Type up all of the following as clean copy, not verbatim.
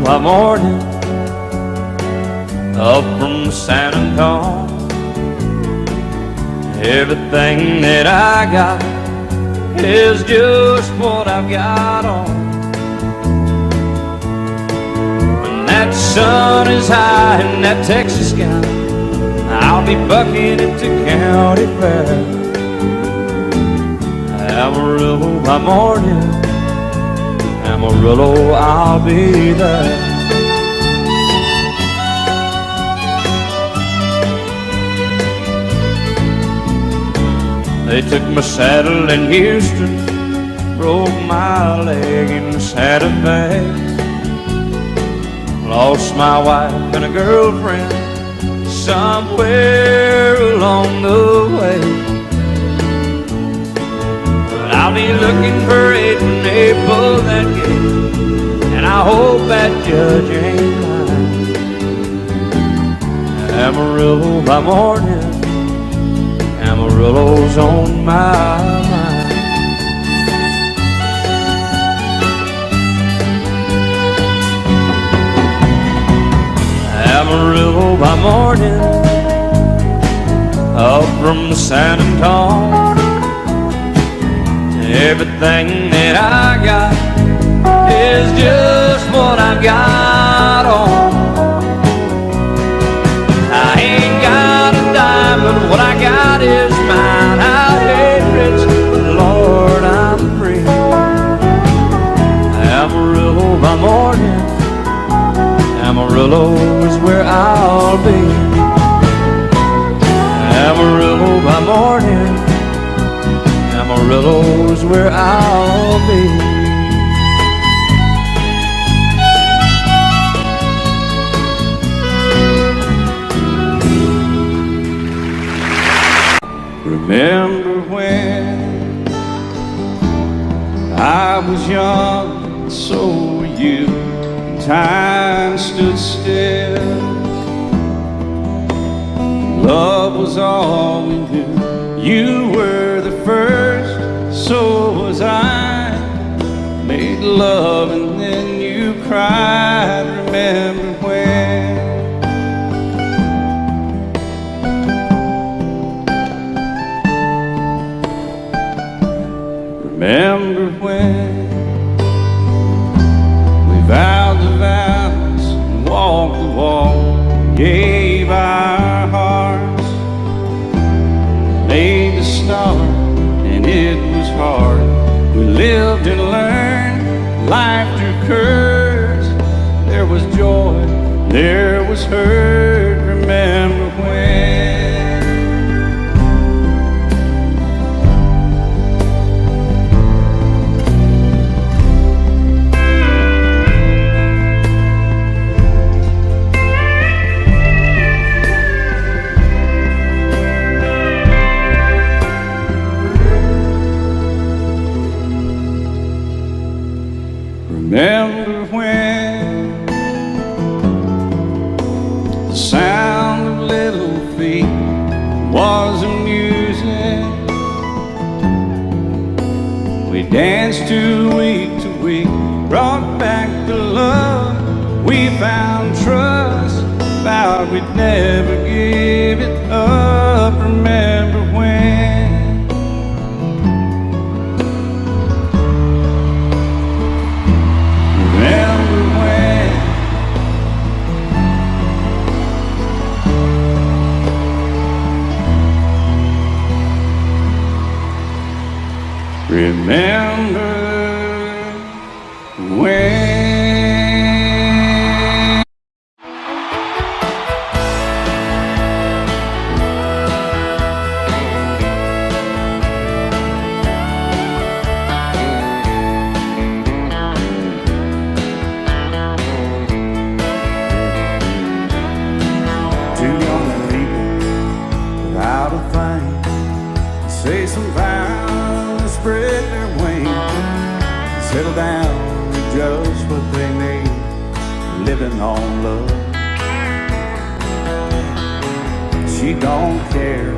by morning up from San Antonio. Everything that I got is just what I've got on. When that sun is high in that Texas sky, I'll be bucking at the county fair. Amarillo by morning, Amarillo, I'll be there. They took my saddle in Houston, broke my leg in Santa Fe. Lost my wife and a girlfriend somewhere along the way. But I'll be looking for it when they pull that gate, and I hope that judge ain't lying. Amarillo by morning, Amarillo's on my mind. Amarillo by morning, up from San Antonio. Everything that I got is just what I've got on. I ain't got a dime, but what I got is mine. I ain't rich, but Lord, I'm free. Amarillo by morning, Amarillo is where I'll be. Amarillo by morning, Amarillo is where I'll be. Remember when I was young, and so were you. Time stood still. Love was all we knew. You were the first, so was I. Made love and then you cried. Remember when? Remember when we vowed the vows and walked the walk, gave our hearts, made the start, and it was hard. We lived and learned life through curves. There was joy, there was hurt. Remember when? Remember when the sound of little feet was music? We danced to week, brought back the love. We found trust, vowed we'd never give it up. Remember when? Remember when? Two young people without a thing, say some vows, spread their wings, settle down to just what they need, living on love. She don't care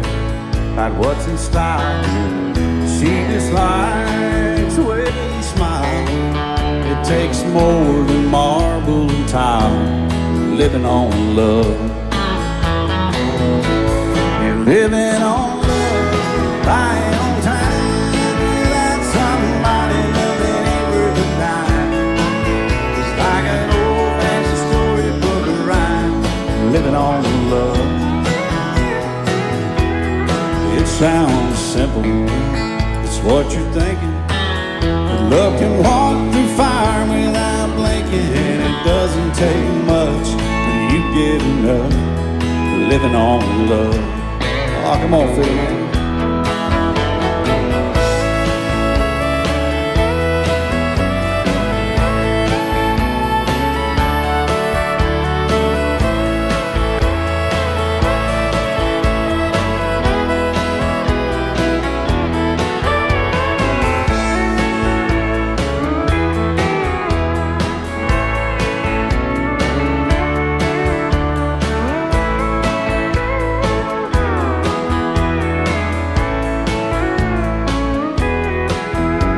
about what's in style, she just likes the way you smile. It takes more than marble and tile, living on love. And living on love, buying on time, without somebody loving ain't worth a dime. It's like an old-fashioned storybook of rhyme, living on love. It sounds simple, it's what you're thinking. But love can walk through fire without blinking, and it doesn't take much when you get enough, living on love. Oh, come on, Phil, man.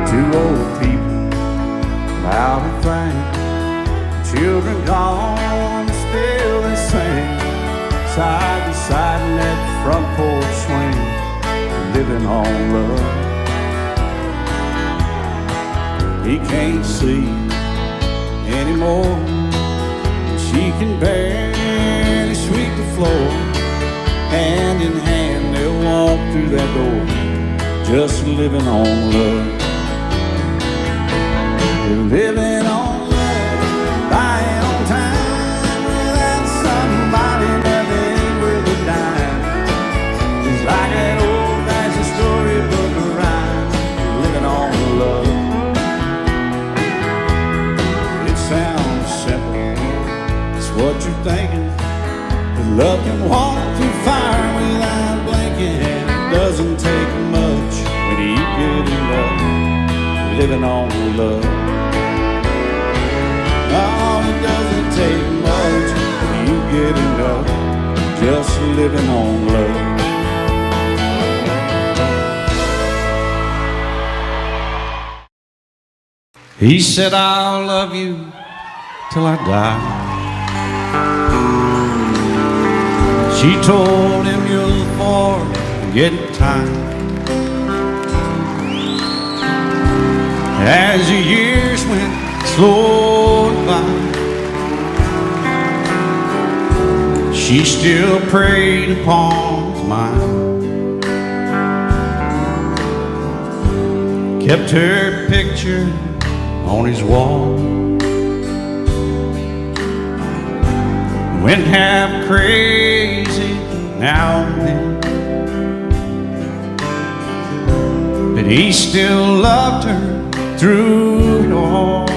Two old people, loud and frank, children gone, still they sing, side by side in that front porch swing, living on love. He can't see anymore, she can barely sweep the floor. Hand in hand they'll walk through that door, just living on love. Living on love, buying on time, without somebody nothing ain't worth a dime. It's like that old-fashioned storybook of rhyme, living on love. It sounds simple, it's what you're thinking. But love can walk through fire without blinking, and it doesn't take much when you get enough, living on love. Oh, it doesn't take much when you get enough, just living on love. He said, I'll love you till I die. She told him, you'll forget time. As the years went slowly by, she still preyed upon his mind, kept her picture on his wall, went half crazy now and then, but he still loved her through it all,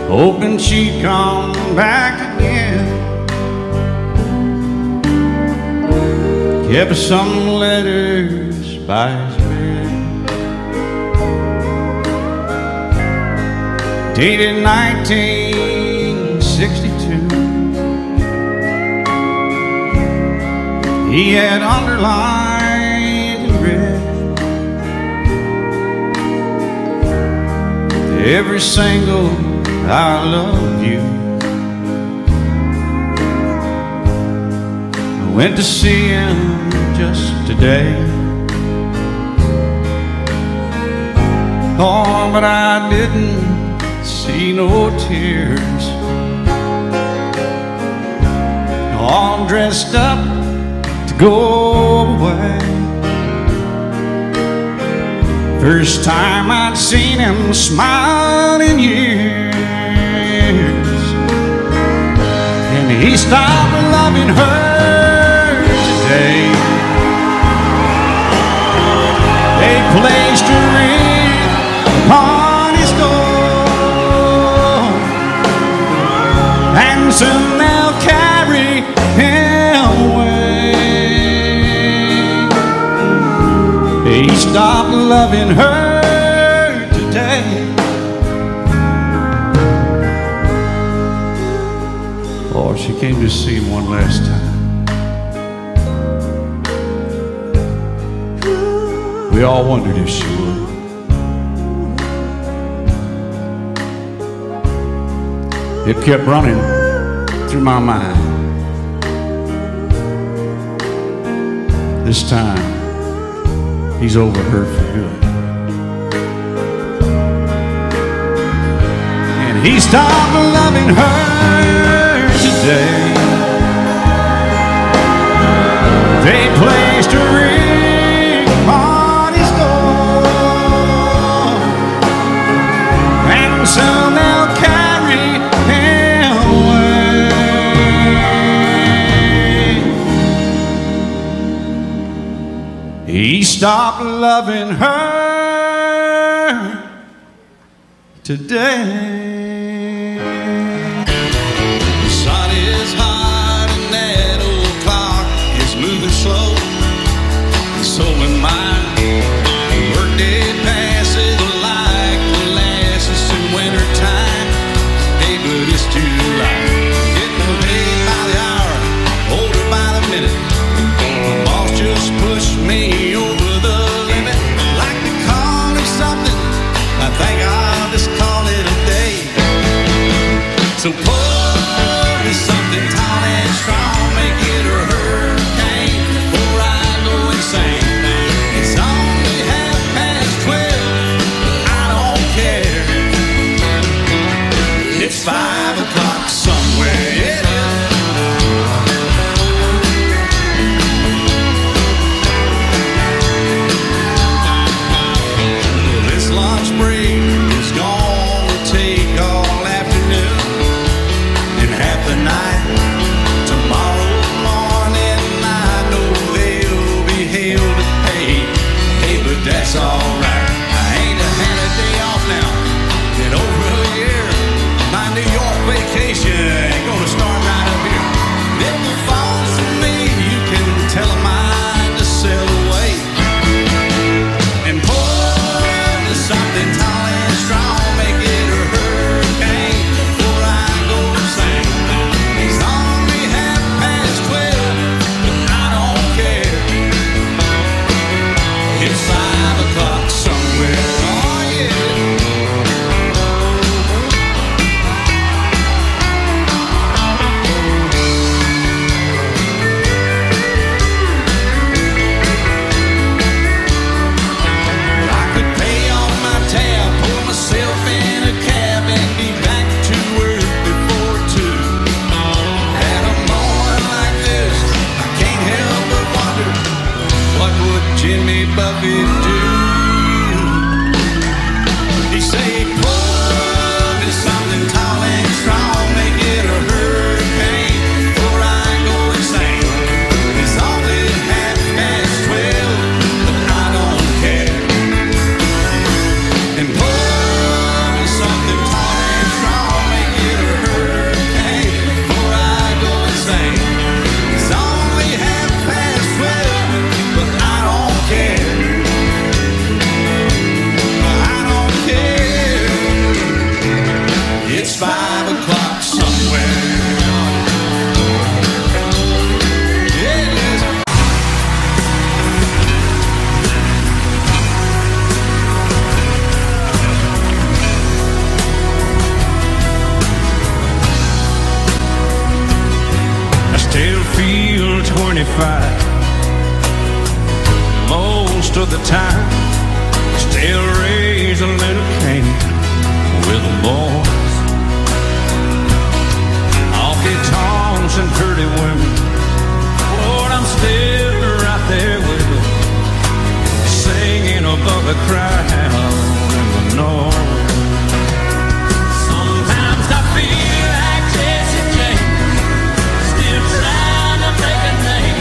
hoping she'd come back again. Kept some letters by his bed, dated 1962. He had underlined in red every single I love you. I went to see him just today. Oh, but I didn't see no tears. All dressed up to go away. First time I'd seen him smile in years, and he stopped loving her today. They placed a ring upon his door, and soon they'll carry him away. He stopped loving her today. Oh, she came to see him one last time. We all wondered if she would. it kept running through my mind. This time, he's over her for good. And he stopped loving her today. They placed a ring on his door, and soon they'll carry him away. He stopped loving her today. The sun is hot and that old clock is moving slow, so am I. Workday passes like molasses in winter time. Hey, but it's July. Getting paid by the hour, older by the minute. My boss just pushed me over the limit. Like to call him something, I think I'll just call it a day. So pour me something tall and strong, make it a hurricane before I go insane. It's only 12:30, but I don't care. It's 5 o'clock somewhere, yeah. This lunch break is gonna take all afternoon and half the night. Tomorrow morning I know they'll be held to pay. Hey, but that's alright. I ain't had a day off now in over a year. My New York vacation ain't gonna start right up here. If it falls to me, you can tell them mine to sail away. And pour me something tall and strong, make it a hurricane before I go insane. It's only 12:30, but I don't care. It's 5 o'clock somewhere, oh yeah. I could pay off my tab, pull myself in a cab, and be back to work before 2. At a moment like this, I can't help but wonder, what would Jimmy Buffett do? He say, pour me something tall and strong, make it a hurricane before I go insane. It's only 12:30, but I don't care. And pour me something tall and strong, make it a hurricane before I go insane. It's only 12:30, but I don't care. I don't care. It's 5 o'clock somewhere. Yeah, it is. I still feel 25 most of the time. Still raise a little cane with the boys. Honky tonks and pretty women, Lord, I'm still right there with them, singing above the crowd and the noise. Sometimes I feel like Jesse James, still trying to make a name,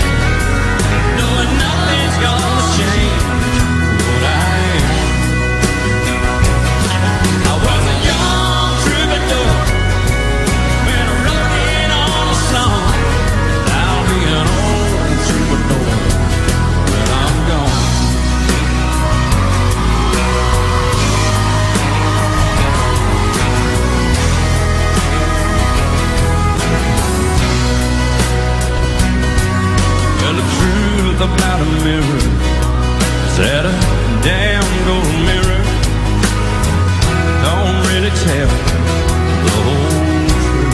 knowing nothing's gonna change what I am. I was a young troubadour when I wrote in on a song. I'll be an old troubadour when I'm gone. Well, the truth about a mirror is that a damn gold mirror don't really tell the whole truth.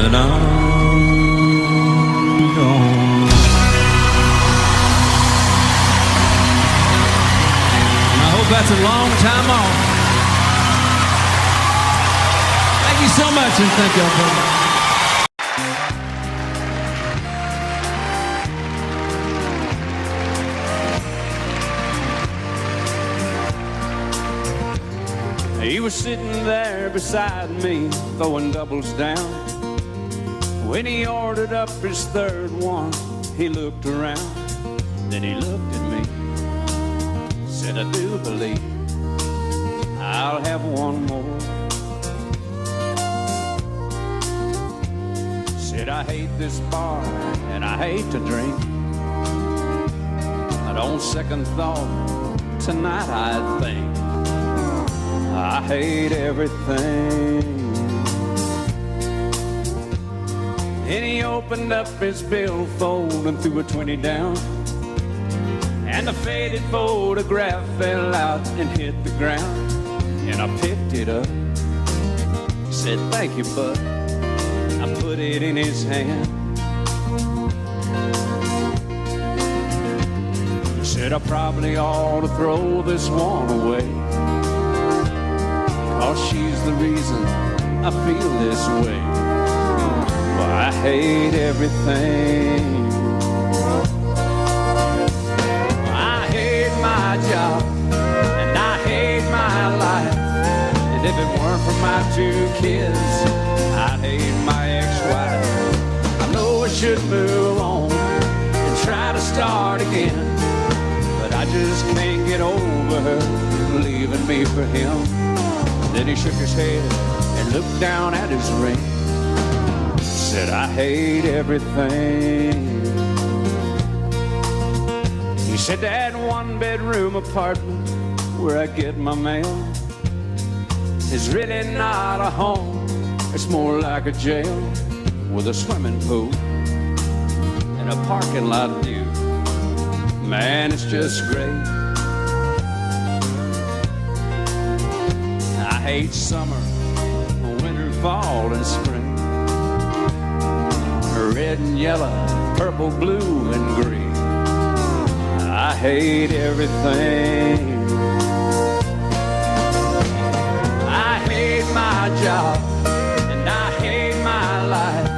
that I'm gone. And I hope that's a long time off. Thank you so much, and thank y'all very much. He was sitting there beside me, throwing doubles down. When he ordered up his third one, he looked around. Then he looked at me, said, I do believe I'll have one more. Said, I hate this bar and I hate to drink, but on second thought, tonight I think I hate everything. And he opened up his billfold and threw a 20 down, and the faded photograph fell out and hit the ground. And I picked it up, he said, thank you, bud. I put it in his hand. He said, I probably ought to throw this one away, 'cause she's the reason I feel this way. Well, I hate everything. I hate my job, and I hate my life. And if it weren't for my 2 kids, I'd hate my ex-wife. I know I should move on and try to start again, but I just can't get over her leaving me for him. Then he shook his head and looked down at his ring, said, I hate everything. He said, that 1-bedroom apartment where I get my mail is really not a home. It's more like a jail with a swimming pool and a parking lot view. Man, it's just great. I hate summer, winter, fall, and spring, red and yellow, purple, blue, and green. I hate everything. I hate my job, and I hate my life.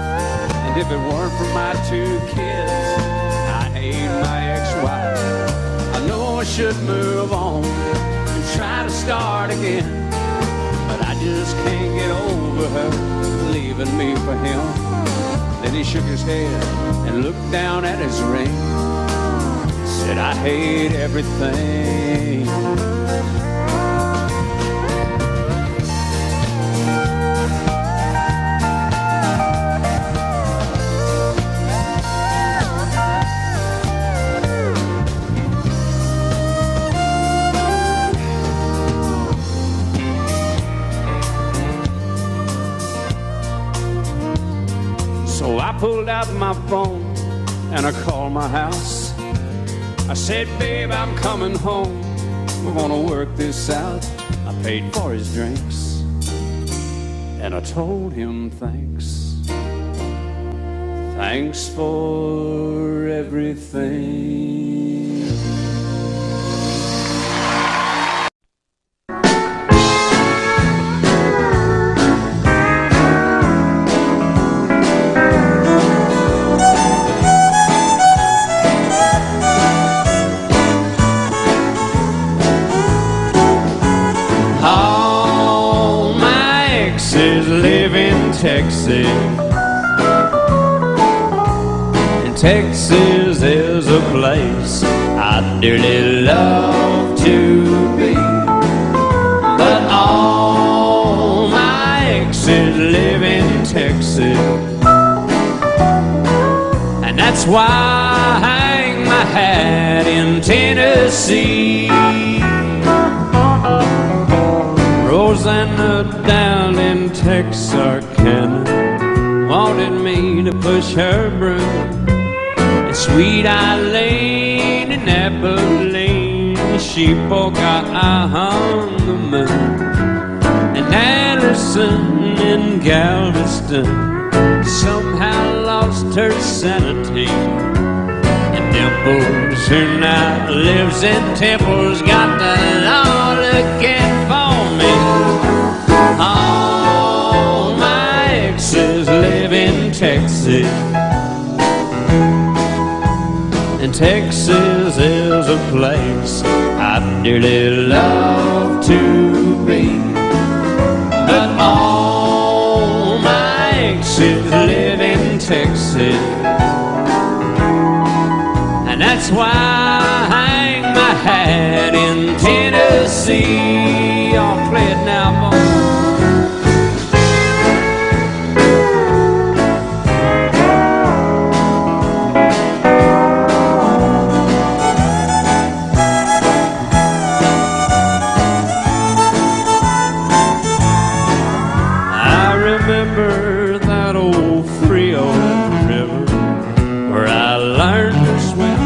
And if it weren't for my 2 kids, I hate my ex-wife. I know I should move on and try to start again, but I just can't get over her leaving me for him. Then he shook his head and looked down at his ring, said, I hate everything. So I pulled out my phone and I called my house. I said, babe, I'm coming home. We're gonna work this out. I paid for his drinks and I told him thanks. Thanks for everything. Live in Texas, and Texas is a place I'd dearly love to be. But all my exes live in Texas, and that's why I hang my hat in Tennessee. Rosanna down in Texarkana wanted me to push her broom, and Sweet Eileen in Abilene she broke out on the moon, and Allison in Galveston somehow lost her sanity. And Dimples, who now lives in Temple's got the law looking for me. All my exes live in Texas, and Texas is a place I'd dearly love to be. But all my exes live in Texas, and that's why I hang my hat in Tennessee. Y'all play it now, boys. Remember that old Frio river where I learned to swim,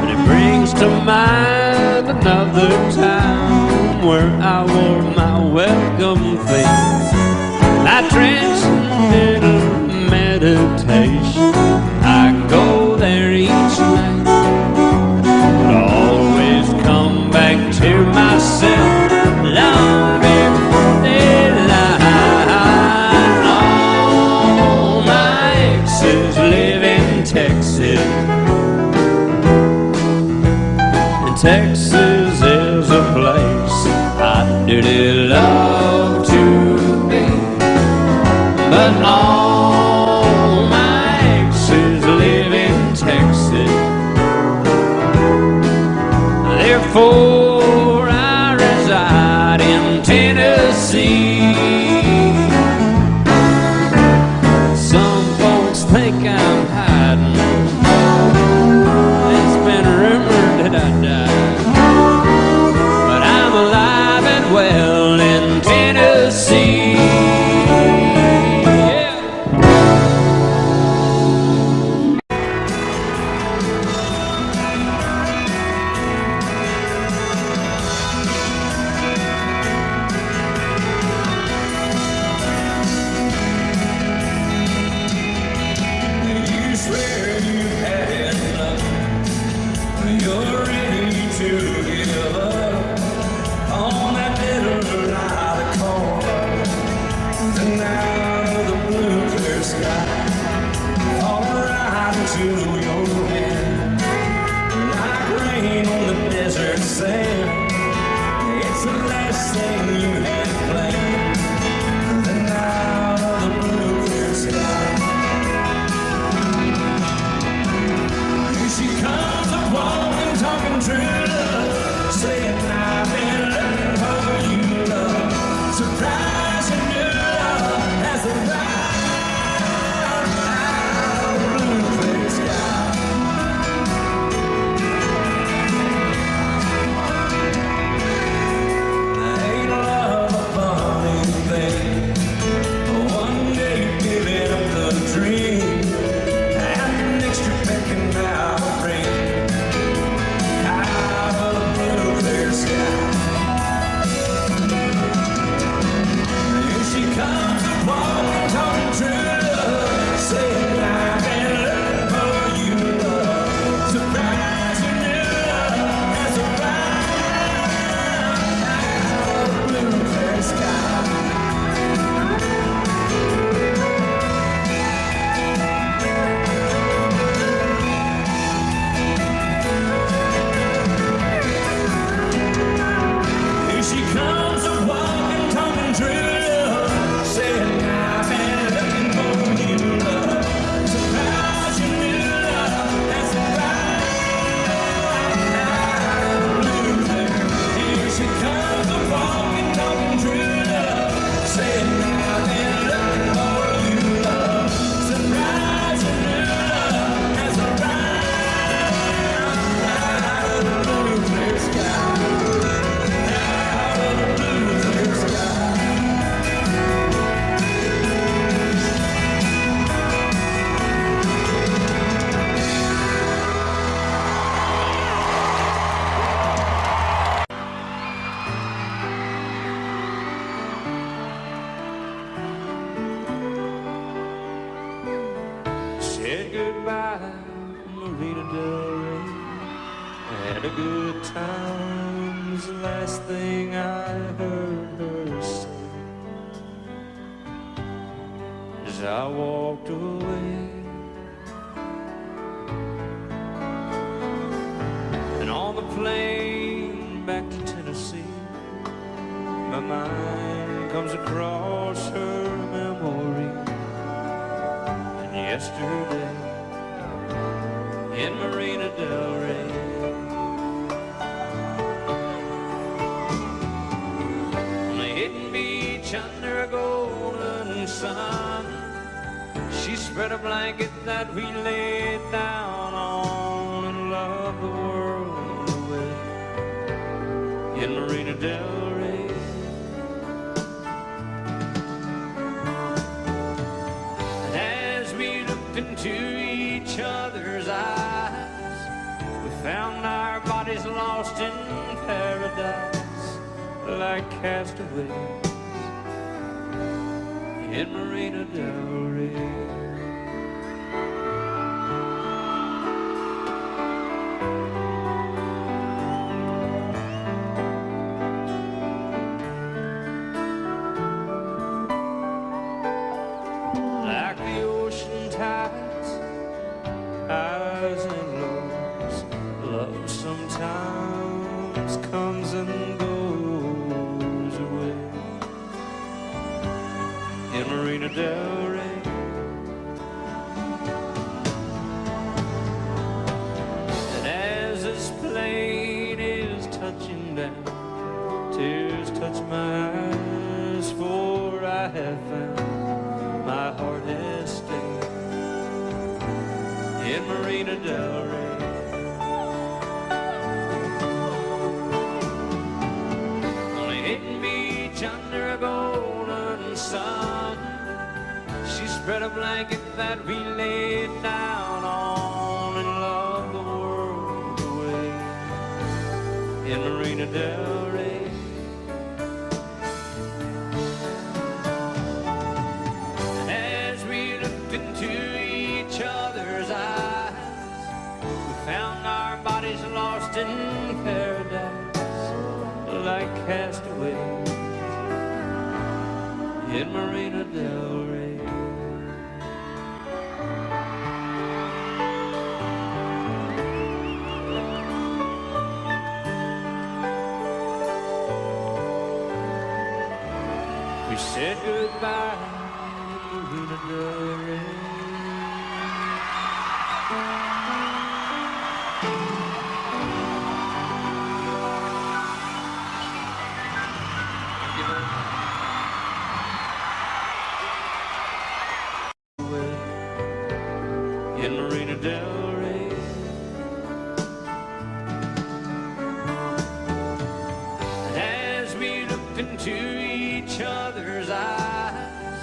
and it brings to mind another time where I wore my welcome face. My transcendental meditation, I go there each night, but I always come back to myself long before daylight. Texas, and Texas is a place I'd dearly love to be. But all my exes live in Texas, therefore I reside in Tennessee. Some folks think I'm hiding, it's been rumored that I died, but I'm alive and well in Tennessee. Yeah. You swear you had enough, you're ready to give up on that little light of corn. And now the blue clear sky fall right into your hand, like rain on the desert sand. It's the last thing you had planned. And now the blue clear sky, she comes up walking, talking true love, saying I've been looking for you, love. Surprising new love has arrived out of the blue clear sky. Ain't love said goodbye, Marina Del Rey. Had a good time was the last thing I heard her say as I walked away. And on the plane back to Tennessee, my mind comes across her memory. And yesterday in Marina Del Rey, on a hidden beach under a golden sun, she spread a blanket that we laid down on and loved the world away in Marina Del Rey. And as we looked into each other's eyes, we found our bodies lost in paradise like castaways in Marina Del Rey. Like the ocean tides, highs and lows, love sometimes comes and goes away in Marina Del Rey. And as this plane is touching down, tears touch my eyes, for I have found my heart has stayed in Marina Del Rey. On a hidden beach under a golden sun, she spread a blanket that we laid down on and loved the world away in Marina Del Rey. And as we looked into each other's eyes, we found our bodies lost in paradise like castaways in Marina Del Rey. We said goodbye to Marina Del Rey. In Marina Del Rey. And as we looked into each other's eyes,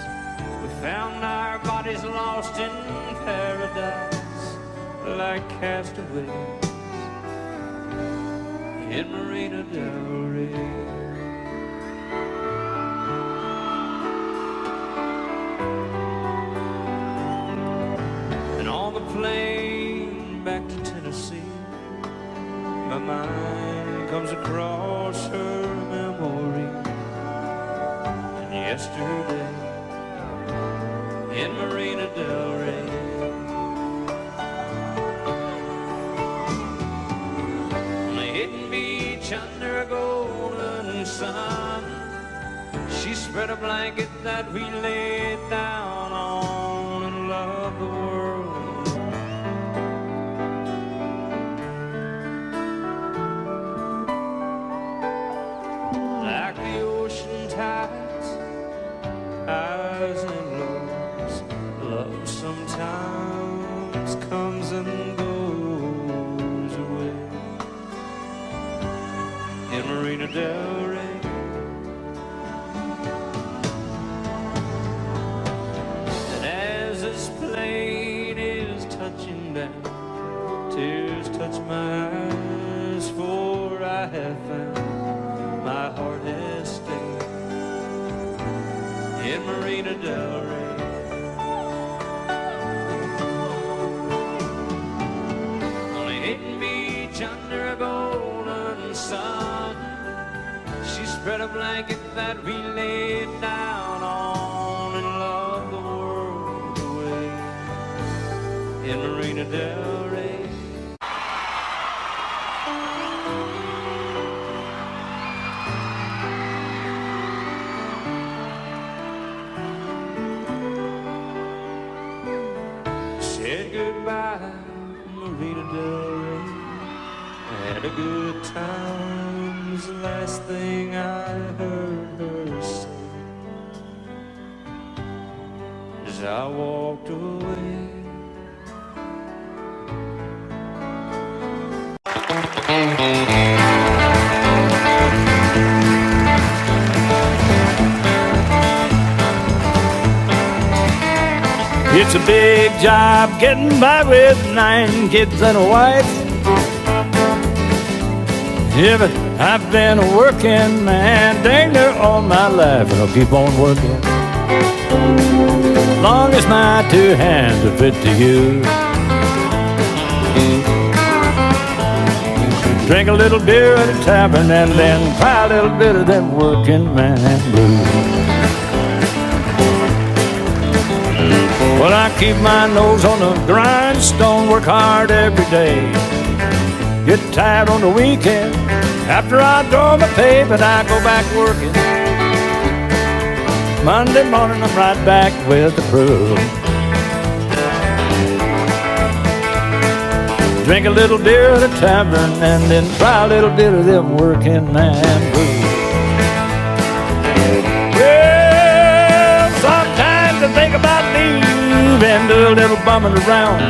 we found our bodies lost in paradise like castaways in Marina Del Rey. On the plane back to Tennessee, my mind comes across her memory. And yesterday in Marina Del Rey, on a hidden beach under a golden sun, she spread a blanket that we laid down on and loved the world. Like the ocean tides, highs and lows, love sometimes comes and goes away in Marina Del Rey. And as this plane is touching down, tears touch my eyes, for I have found my heart has stayed in Marina Del Rey. spread a blanket that we laid down on and loved the world away in Marina Del Rey. Said goodbye, Marina Del Rey. Had a good time was the last thing I heard her say as I walked away. It's a big job getting by with 9 kids and a wife. Yeah, but I've been a working man dang near all my life, and I'll keep on working long as my 2 hands are fit to use. Drink a little beer at a tavern and then cry a little bit of them working man blues. Well, I keep my nose on the grindstone, work hard every day. Get tired on the weekend. After I draw my pay, but I go back working. Monday morning, I'm right back with the crew. Drink a little beer at a tavern and then try a little bit of them working man blues. Well, sometimes I think about leaving, do a little bumming around.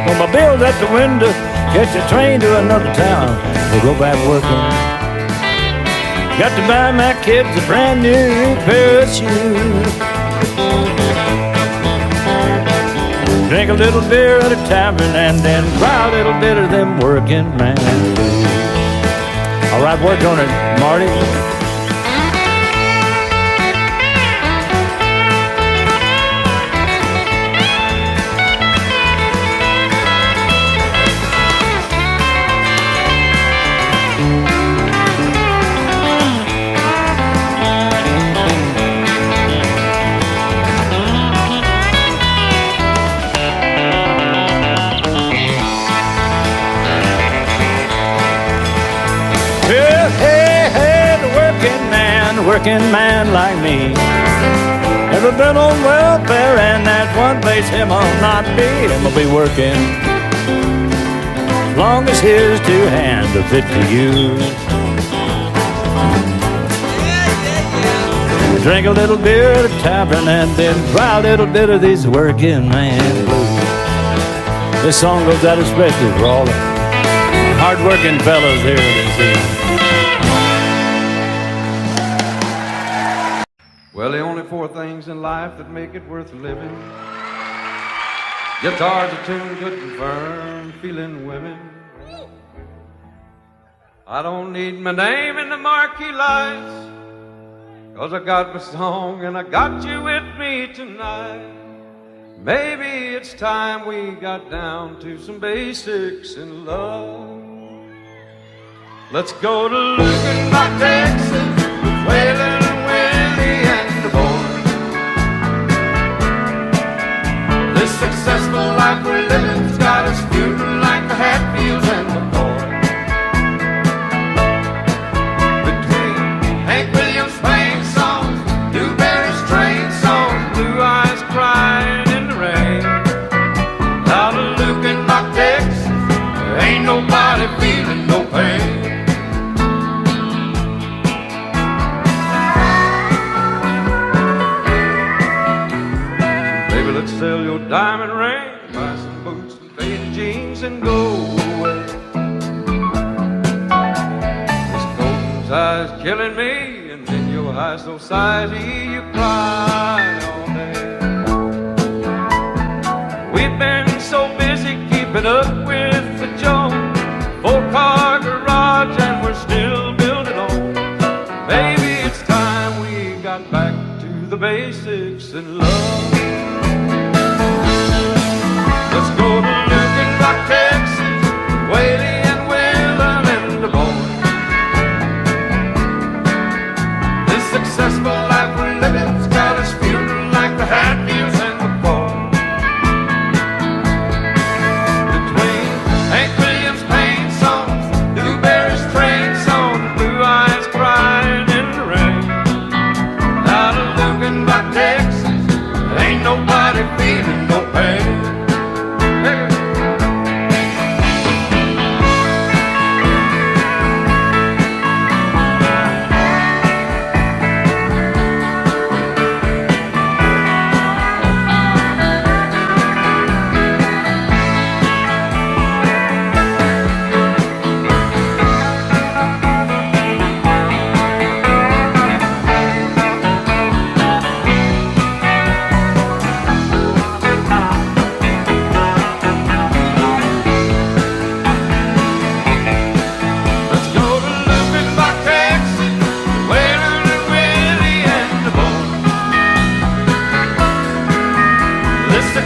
When my bill's at the window, catch a train to another town, we'll go back working. Got to buy my kids a brand new pair of shoes. Drink a little beer at a tavern and then cry a little bit of them working man blues. All right, work on it, Marty. Working man like me, never been on welfare, and that's one place him I'll not be. Him will be working long as his 2 hands are fit to use. Drink a little beer at a tavern and then try a little bit of these working man blues. This song goes out especially for all the hard-working fellas here this evening. Well, the only 4 things in life that make it worth living: guitars are tuned good and firm, feeling women. I don't need my name in the marquee lights, 'cause I got my song and I got you with me tonight. Maybe it's time we got down to some basics in love. Let's go to Lukenbach, Texas, with Waylon and Willie and the boys. This successful life we're living's got us feuding like the Hatfields and the boys. Between Hank Williams' playing songs, Newberry's train songs, Blue Eyes crying in the rain. Out of Lukenbach, Texas, there ain't nobody feeling no pain. Let's sell your diamond ring, buy some boots and faded jeans and go away. This golden tide's killing me, and in your high society you cry all day. We've been so busy keeping up with the Jones, 4-car garage and we're still building on. Maybe it's time we got back to the basics in love. Let's go to Lukenbach, Texas, Waylon and Waylon and the boys.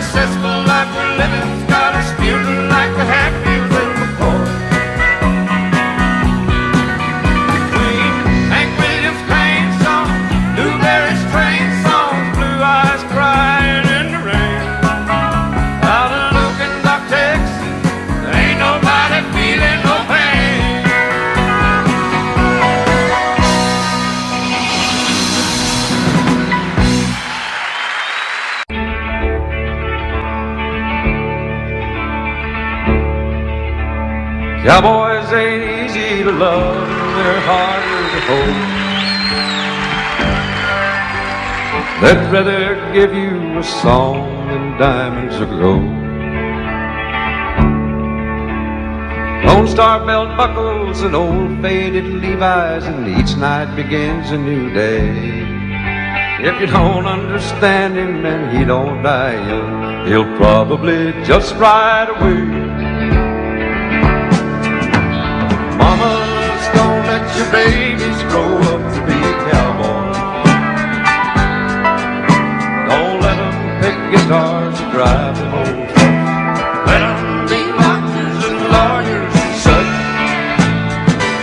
successful life we're living's got us feeling like the Hatfields in McCoy. Between Hank Williams' Crane song, Newberry's train songs, Blue Eyes crying in the rain. Out of Looking Dock, Texas, there ain't nobody feeling no pain. Cowboys ain't easy to love, they're harder to hold. They'd rather give you a song than diamonds or gold. Lone Star belt buckles and old faded Levi's, and each night begins a new day. If you don't understand him and he don't die young, he'll probably just ride away. Mamas, don't let your babies grow up to be cowboys. Don't let them pick guitars or drive them old trucks. Let them be doctors and lawyers and such.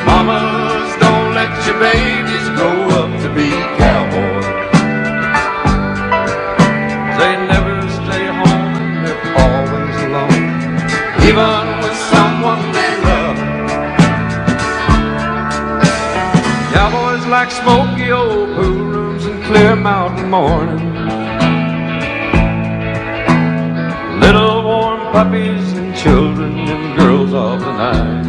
Mamas, don't let your babies grow up to be cowboys. They never stay home and they're always alone, even with someone they love. Cowboys like smoky old pool rooms and clear mountain mornings, little warm puppies and children and girls of the night.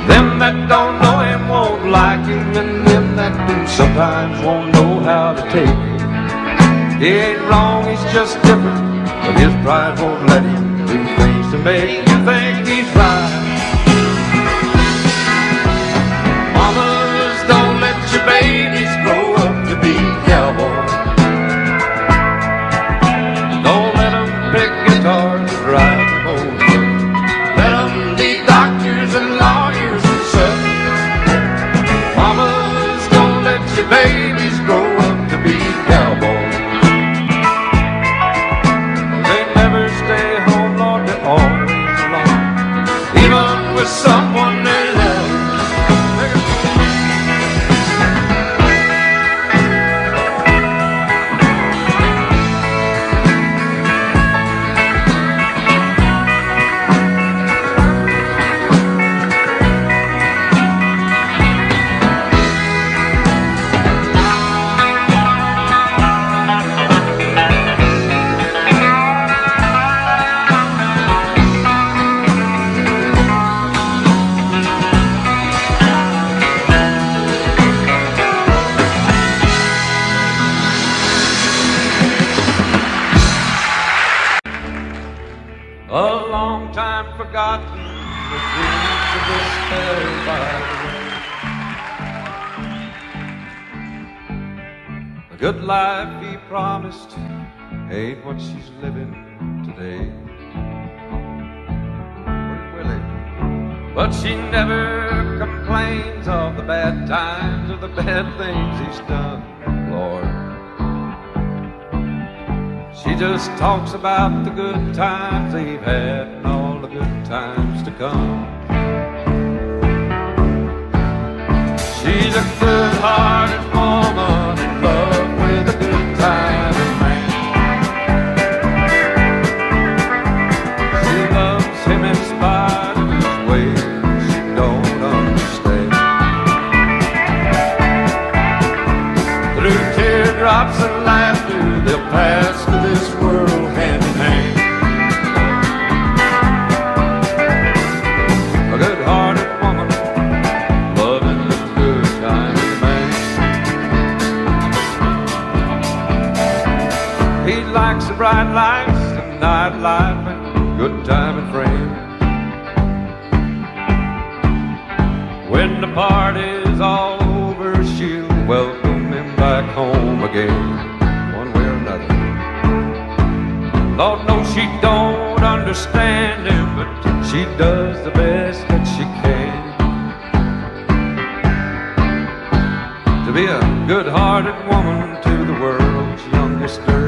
Them that don't know him won't like him, and them that do sometimes won't know how to take it. He ain't wrong, he's just different, but his pride won't let him do things to make you think he's right. Mamas, don't let your babies grow up to be cowboys. Don't let them pick guitars and drive them old trucks. Let them be doctors and lawyers and such. Mamas, don't let your babies grow up to be cowboys. They never stay home, Lord, they're always alone, even with someone they love. A long time forgotten, the dreams of despair by the way. The good life he promised ain't what she's living today. Willie. But she never complains of the bad times or the bad things he's done, Lord. She just talks about the good times they've had and all the good times to come. She's a good-hearted woman in love with a good-timing man. She loves him in spite of his ways she don't understand. Through teardrops and laughter they'll pass to this world hand in hand. A good-hearted woman loving a good-timing man. He likes the bright lights, the nightlife, and good-timing friends. When the party's all over, she'll welcome him back home again. Lord knows she don't understand him, but she does the best that she can. To be a good-hearted woman to the world's youngest girl.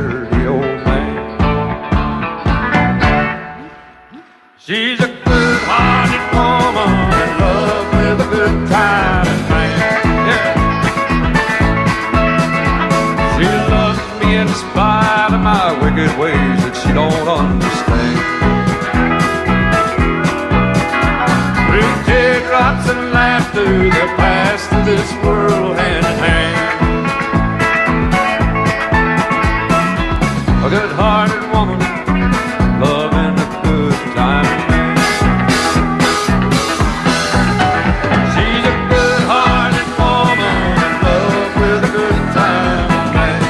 She's a good-hearted woman in love with a good time and man. Yeah. She loves me in spite of my wicked ways that she don't understand. With teardrops and laughter, they'll pass through this world hand in hand. A good-hearted woman, loving a good time man. She's a good-hearted woman in love with a good time man.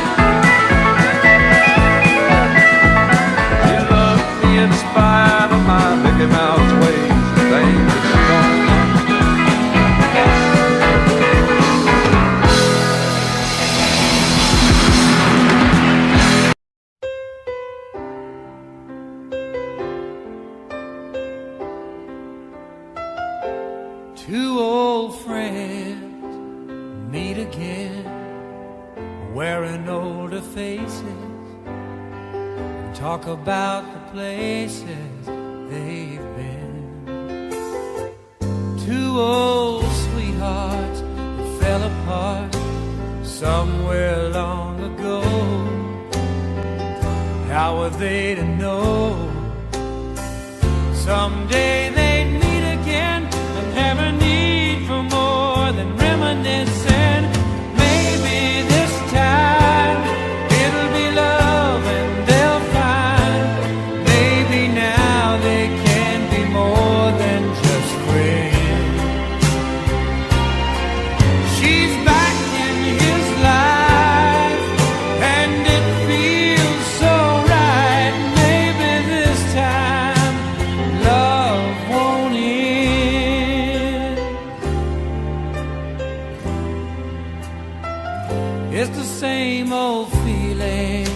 She loves me in spite of my Mickey Mouse ways and things that she don't Two old friends meet again, wearing older faces, and talk about the places they've been. Two old sweethearts that fell apart somewhere long ago. How were they to know someday they'd meet again and have a need for more than reminiscing? Maybe this time it'll be love and they'll find maybe now they can be more than just friends. She's back in his life and it feels so right. Maybe this time love won't end. It's the same old feeling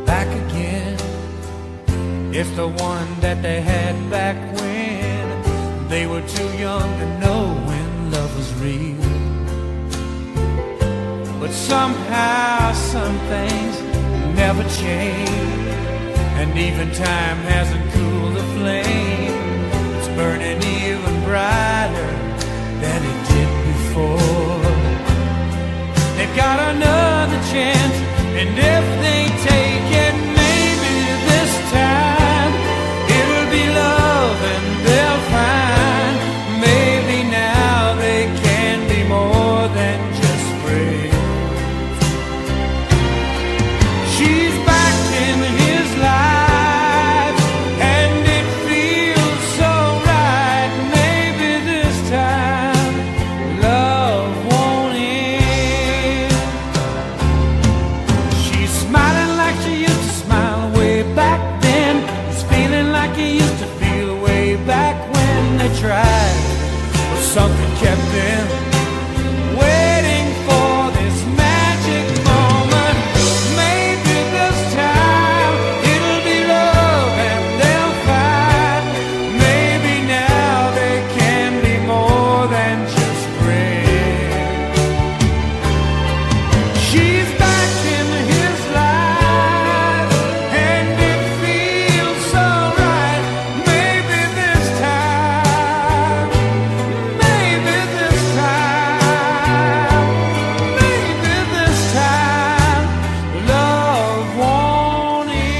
back again. It's the one that they had back when they were too young to know when love was real. But somehow some things never change, and even time hasn't cooled the flame. It's burning even brighter than it did before. They've got another chance, and if they take it, maybe this time it'll be love and they'll find maybe now they can be more than just friends. She's back in his life and it feels so right. Maybe this time love won't end. She's smiling like she used to smile way back then. He's feeling like he used to feel way back when they tried, but something kept them waiting for this magic moment. Maybe this time it'll be love and they'll find maybe now they can be more than just friends. She's back in his life and it feels so right. Maybe this time, maybe this time, maybe this time love won't end.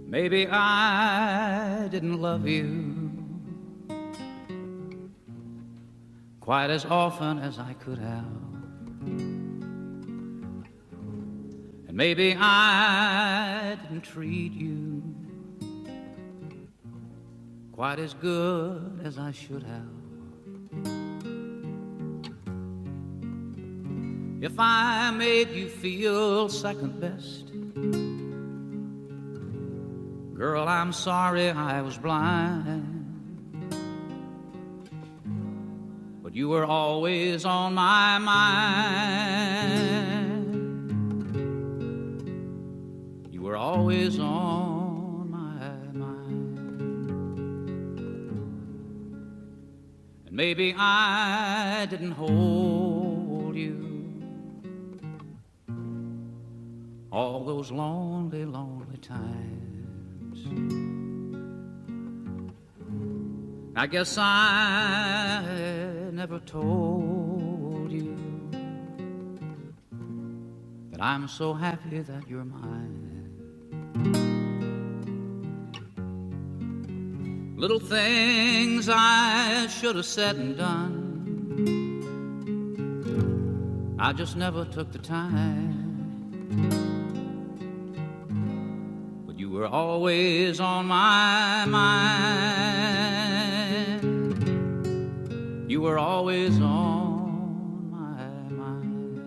Maybe I didn't love you quite as often as I could have. And maybe I didn't treat you quite as good as I should have. If I made you feel second best, girl, I'm sorry I was blind. But you were always on my mind. You were always on my mind. maybe I didn't hold you all those lonely, lonely times. I guess I never told you that I'm so happy that you're mine. Little things I should have said and done, I just never took the time. But you were always on my mind. You were always on my mind.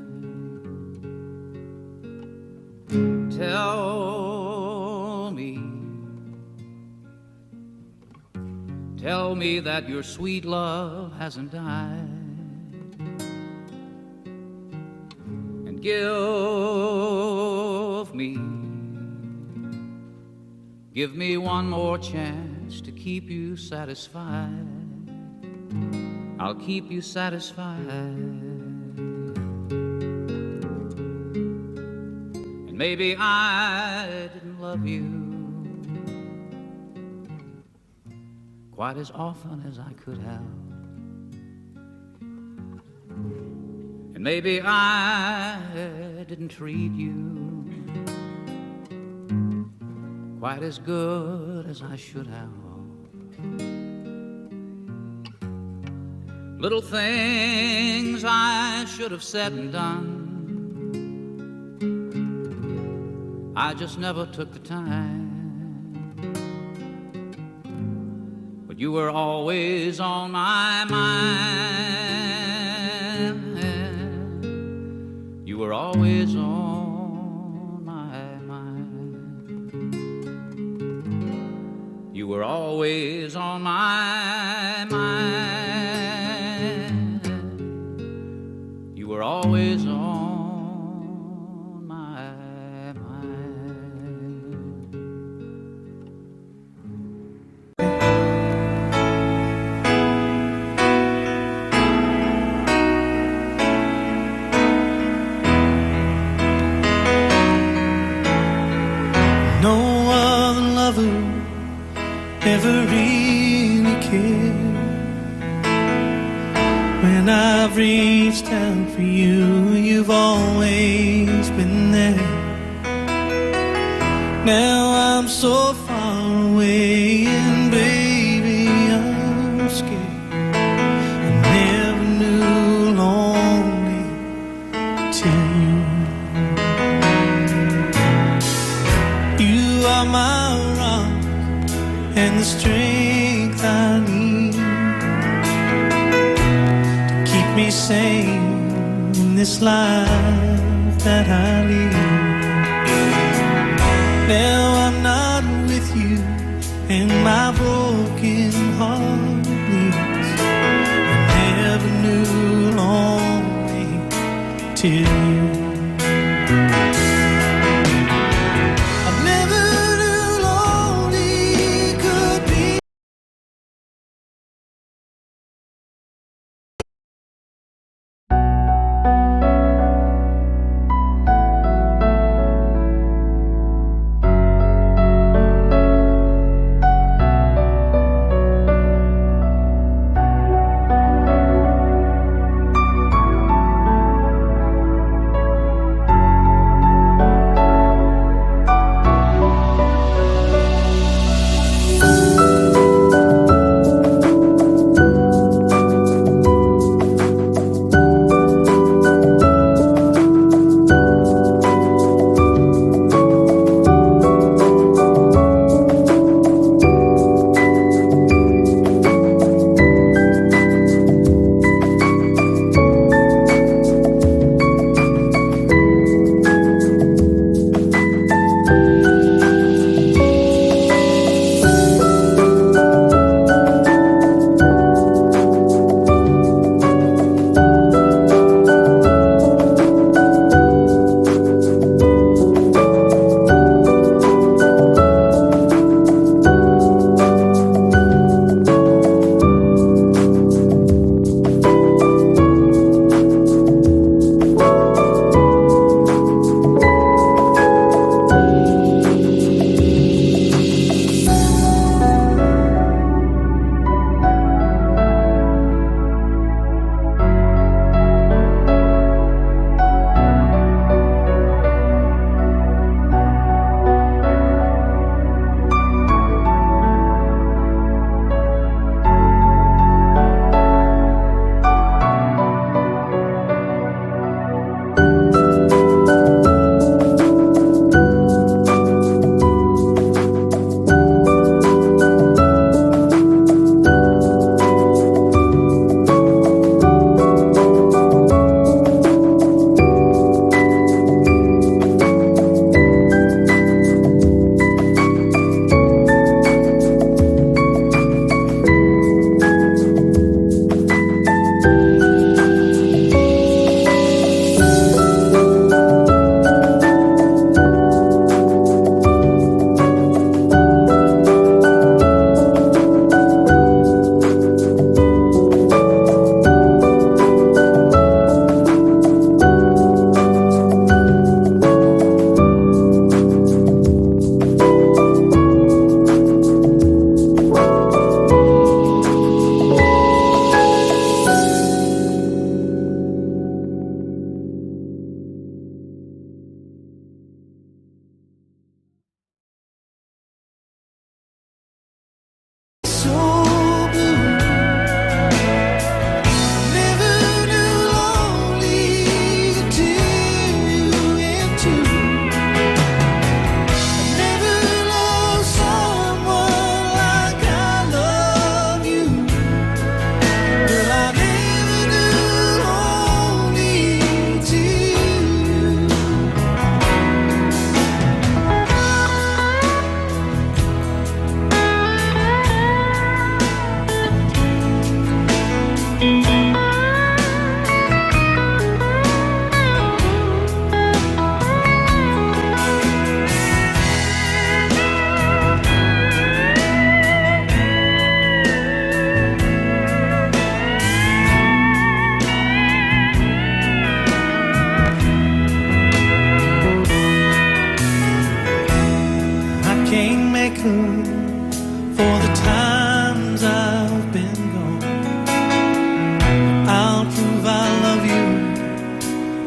Tell me that your sweet love hasn't died, and give me one more chance to keep you satisfied. I'll keep you satisfied. And maybe I didn't love you quite as often as I could have. And maybe I didn't treat you quite as good as I should have. Little things I should have said and done, I just never took the time. You were always on my mind. You were always on my mind. You were always on my mind. You were always on my mind. No other lover ever really cared. When I've reached out for you, you've always been there. Now I'm so far away, and baby, I'm scared. I never knew lonely till you are my rock and the strength I need to keep me sane in this life that I lead. Now I'm not with you and my broken heart bleeds. I never knew lonely till you. could for the times I've been gone. I'll prove I love you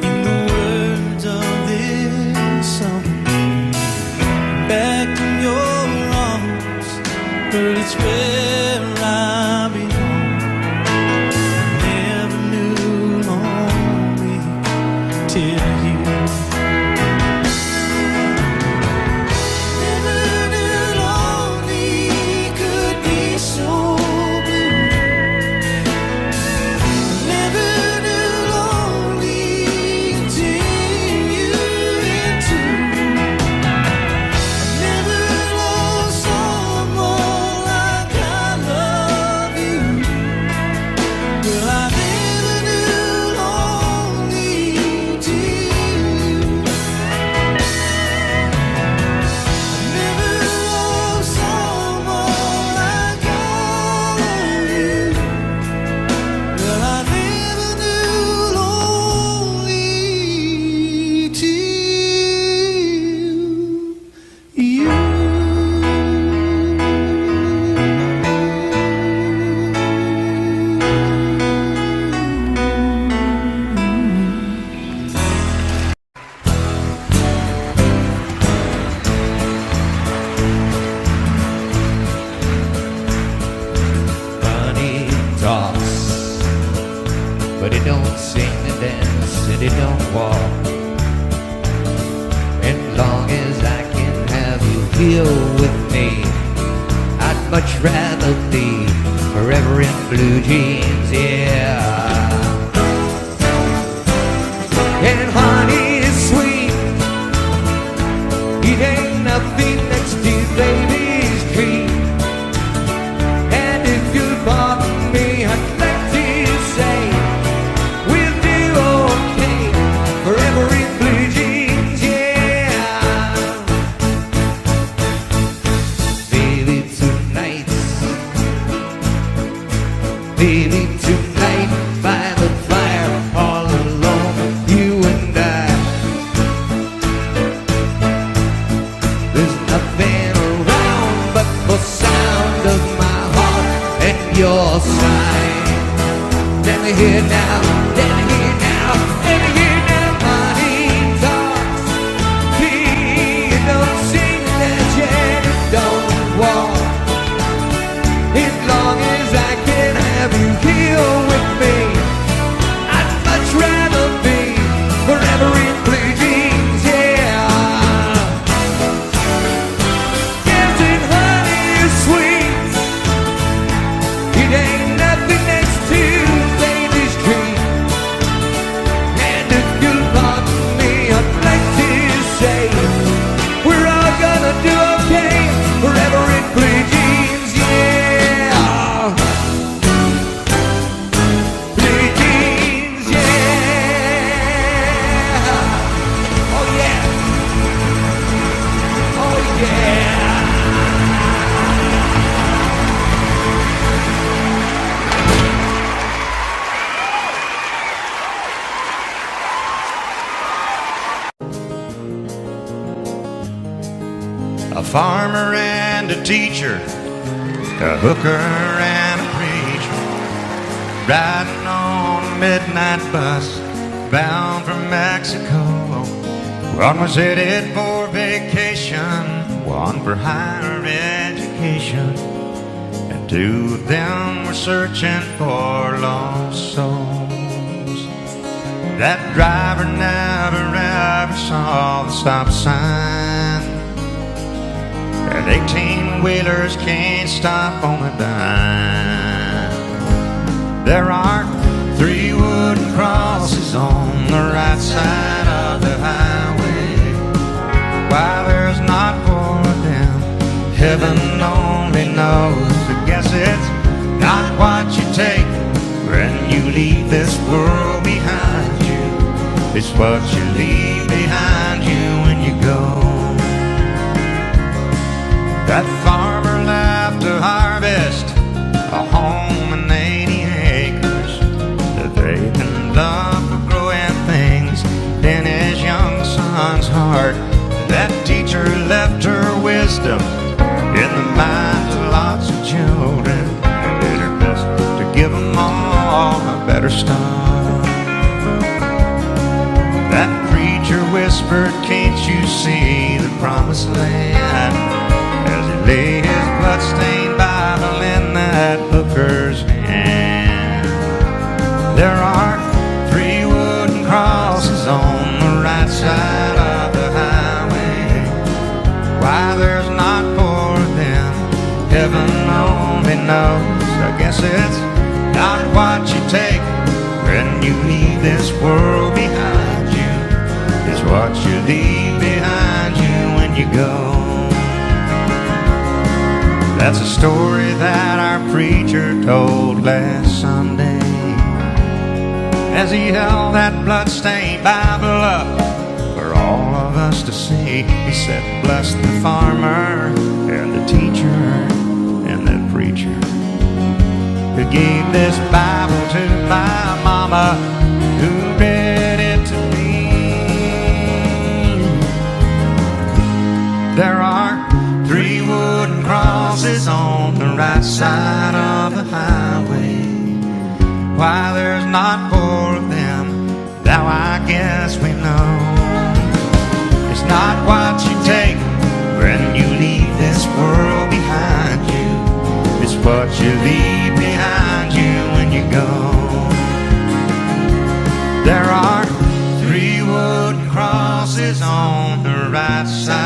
in the words of this song. Back in your arms, girl, it's where I belong. Never knew lonely till you. Never knew lonely could be so blue. Never knew lonely until you went too. Never loved someone like I love you. Girl, I never knew lonely till you. Never loved someone like I love you. Girl, I never knew lonely till you. Money talks, but it don't sing and dance and it don't walk. As long as I can have you here with me, I'd much rather be forever in blue jeans, yeah. And honey is sweet, it ain't nothing next to baby's dream. And if you'll pardon me, I'd like to say we'll do okay forever in blue jeans, yeah. Baby, tonight by the fire, all alone, you and I. There's nothing around but the sound of my heart and your sigh. Let me hear now, let me hear now, let me hear now. Money talks, it don't sing that yet, it don't walk. As long as I can have you here with me, I'd much rather be forever in blue jeans, yeah. Yes, and honey is sweet, it ain't nothing next to baby's dream. And if you'll pardon me, I'd like to say we're all gonna do okay forever in blue jeans, yeah. Blue jeans, yeah. Oh yeah. Oh yeah. A farmer and a teacher, a hooker and a preacher, riding on a midnight bus bound for Mexico. One was headed for vacation, one for higher education, and two of them were searching for lost souls. That driver never ever saw the stop sign, and 18-wheelers can't stop on a dime. There are 3 wooden crosses on the right side of the highway. Why there's not 4 of them, heaven only knows. I guess it's not what you take when you leave this world behind you, it's what you leave behind you when you go. That farmer left to harvest a home and 80 acres that they can love for growing things in his young son's heart. That teacher left her wisdom in the minds of lots of children. I did her best to give them all a better start. That preacher whispered, "Can't you see the promised land?" as he lay his bloodstained Bible in that hooker's hand. There are 3 wooden crosses on the right side of the highway. Why there's not 4 of them, heaven only knows. I guess it's not what you take when you leave this world behind you. It's what you leave behind you when you go. That's a story that our preacher told last Sunday as he held that bloodstained Bible up for all of us to see. He said, "Bless the farmer and the teacher and the preacher who gave this Bible to my mama, who read it to me." There are 3 wooden crosses on the right side of the highway. Why there's not 4 of them, now I guess we know. It's not what you take when you leave this world behind you. It's what you leave behind you when you go. There are 3 wooden crosses on the right side